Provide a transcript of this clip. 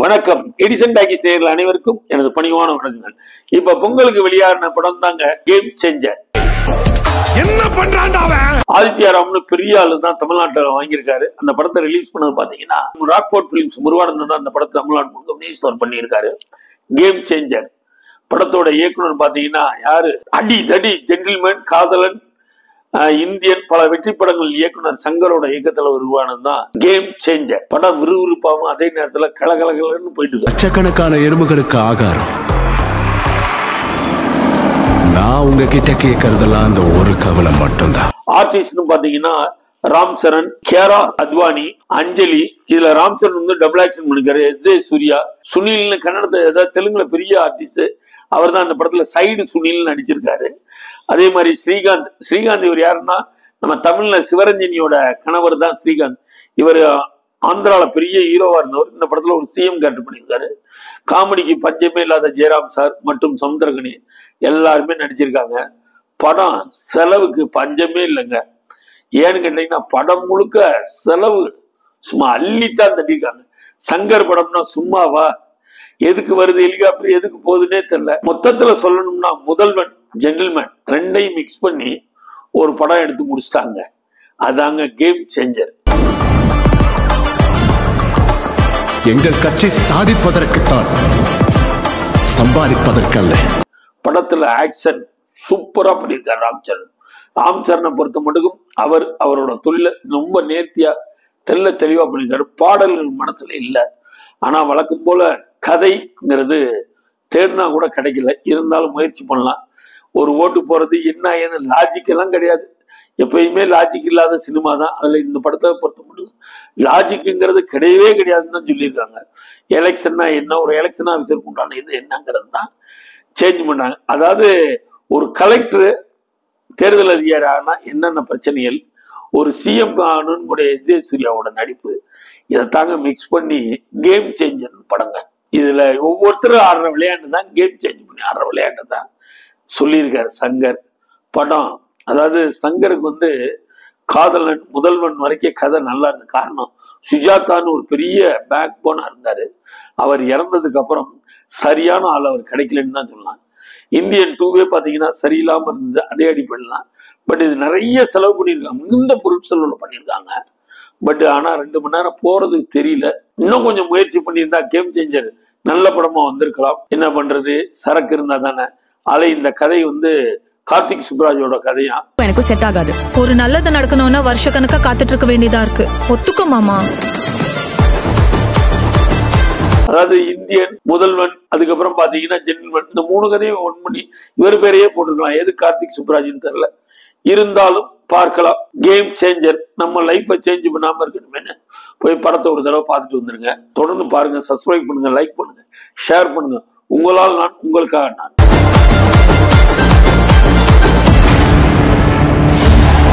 வணக்கம். Edison talkies நேயர்கள் அனைவருக்கும் எனது பணிவான வணக்கங்கள். இப்ப பொங்கலுக்கு வெளியான படம் தாங்க கேம் சேஞ்சர். என்ன பண்றான்டா அவன்? ஆதித்யா ராம்னு பெரிய ஆளு தான் தமிழ்நாட்டில் வாங்கியிருக்காரு. அந்த படத்தை ரிலீஸ் பண்ணது பாத்தீங்கன்னா ராக்ஃபோர்ட் பிலிம்ஸ் முருகானந்தம் தான் அந்த படத்தை தமிழ்நாடு முழுக்க விநியோகம் பண்ணியிருக்காரு. கேம் சேஞ்சர் படத்தோட இயக்குனர் பாத்தீங்கன்னா யாரு? அடி தடி ஜென்டில்மேன், காதலன், இந்தியன் பல வெற்றி படங்கள் இயக்குனர் சங்கரோட இயக்கத்துல உருவானதுதான் கேம் சேஞ்சர். படம் விறுவிறுப்பாகவும் அதே நேரத்துல கலகலகலன்னு போயிட்டு இருக்கு. லட்சக்கணக்கான எறும்புகளுக்கு ஆகாரம். நான் உங்ககிட்ட கேட்கறதெல்லாம் அந்த ஒரு கவலை மட்டும்தான். ஆர்டிஸ்ட் பாத்தீங்கன்னா ராம் சரண், கேரா அத்வானி, அஞ்சலி. இதுல ராம் சரண் வந்து டபுள் ஆக்ஷன் பண்ணிருக்காரு. எஸ்.ஜே. சூர்யா, சுனில்னு கன்னடத்தை ஏதாவது தெலுங்குல பெரிய ஆர்டிஸ்ட். அவர் தான் அந்த படத்துல சைடு சுனில் நடிச்சிருக்காரு. அதே மாதிரி ஸ்ரீகாந்த் இவர் யாருன்னா நம்ம தமிழ்ல சிவரஞ்சனியோட கணவர் தான் ஸ்ரீகாந்த். இவர் ஆந்திரால பெரிய ஹீரோவா இருந்தவர். இந்த படத்துல ஒரு சிஎம் கேரக்டர் பண்ணியிருக்காரு. காமெடிக்கு பஞ்சமே இல்லாத ஜெயராம் சார் மற்றும் சமுத்திரகனி எல்லாருமே நடிச்சிருக்காங்க. படம் செலவுக்கு பஞ்சமே இல்லைங்க. ஏன்னு கேட்டீங்கன்னா படம் முழுக்க செலவு சும்மா அள்ளித்தான் தட்டிருக்காங்க. சங்கர் படம்னா சும்மாவா? எதுக்கு வருது ஹெலிகாப்டர், எதுக்கு போகுதுன்னே தெரியல. மொத்தத்துல சொல்லணும்னா முதல்வன், ஜென்டில்மேன் ரெண்டையும் மிக்ஸ் பண்ணி ஒரு படம் எடுத்து முடிச்சிட்டாங்க. அதாங்க கேம் சேஞ்சர். எங்கள் கட்சி சாதிப்பதற்குத்தான், சம்பாதிப்பதற்கல்ல. படத்துல ஆக்ஷன் சூப்பரா பண்ணியிருக்காரு ராம் சரணை பொறுத்த மட்டும் அவரோட தொழில ரொம்ப நேர்த்தியா தெளிவா பண்ணியிருக்காரு. பாடல்கள் மனசுல இல்ல. ஆனா வழக்கம் போல கதைங்கிறது தேடினா கூட கிடைக்கல. இருந்தாலும் முயற்சி பண்ணலாம். ஒரு ஓட்டு போறது என்ன ஏன்னு லாஜிக் எல்லாம் கிடையாது. எப்பயுமே லாஜிக் இல்லாத சினிமா தான். அதுல இந்த படத்தை பொறுத்த மட்டும் லாஜிக்குங்கிறது கிடையவே கிடையாதுன்னு தான் சொல்லியிருக்காங்க. எலெக்ஷன்னா என்ன, ஒரு எலெக்ஷன் ஆஃபீஸருக்கு உண்டான இது என்னங்கிறது தான் சேஞ்ச் பண்ணாங்க. அதாவது ஒரு கலெக்டர் தேர்தல் அதிகாரி ஆனா என்னென்ன பிரச்சனைகள், ஒரு சிஎம் ஆகணும்னு கூட எஸ்.ஜே. சூர்யாவோட நடிப்பு, இதை தாங்க மிக்ஸ் பண்ணி கேம் சேஞ்சர் படங்க. இதுல ஒவ்வொருத்தரும் ஆடுற விளையாட்டு தான் கேம் சேஞ்ச் பண்ணி ஆடுற விளையாட்டு தான் சொல்லியிருக்காரு சங்கர். படம் அதாவது சங்கருக்கு வந்து காதலன் முதல்வன் வரைக்கும் கதை நல்லா இருந்த காரணம் சுஜாதான்னு ஒரு பெரிய பேக் போனா இருந்தாரு. அவர் இறந்ததுக்கு அப்புறம் சரியான ஆள் அவர் கிடைக்கலன்னு தான் சொல்லலாம். இந்தியன் 2 பாத்தீங்கன்னா சரியில்லாம இருந்தது. அதே அடிப்படையிலாம். பட் இது நிறைய செலவு பண்ணியிருக்காங்க. மிகுந்த பொருட்செலவுல பண்ணியிருக்காங்க. பட் ஆனா 2 மணி நேரம் போறதுக்கு தெரியல. இன்னும் கொஞ்சம் முயற்சி பண்ணியிருந்தா கேம் சேஞ்சர் நல்ல படமா வந்திருக்கலாம். என்ன பண்றது, சரக்கு இருந்தா தானே. ஆலை இந்த கதை வந்து கார்த்திக் சுப்ராஜோட கதையா எனக்கு செட் ஆகாது. ஒரு நல்லது நடக்கணும்னா வருஷ கணக்கா காத்துட்டு இருக்க வேண்டியதா இருக்கு. ஒத்துக்கோ மாமா. அதாவது இந்தியன், முதல்வன், அதுக்கப்புறம் பாத்தீங்கன்னா ஜென்டில்மேன், இந்த 3 கதையும் ஒன் பண்ணி இவர் பேரையே போட்டிருக்கலாம். எது கார்த்திக் சுப்ராஜ்னு தெரியல. இருந்தாலும் பார்க்கலாம். கேம் சேஞ்சர் நம்ம லைஃபை சேஞ்ச் பண்ணாம இருக்கணுமே. போய் படத்தை ஒரு தடவை பார்த்துட்டு வந்துருங்க. தொடர்ந்து பாருங்க. சப்ஸ்கிரைப் பண்ணுங்க, லைக் பண்ணுங்க, ஷேர் பண்ணுங்க. உங்களால் நான், உங்களுக்காக நான்.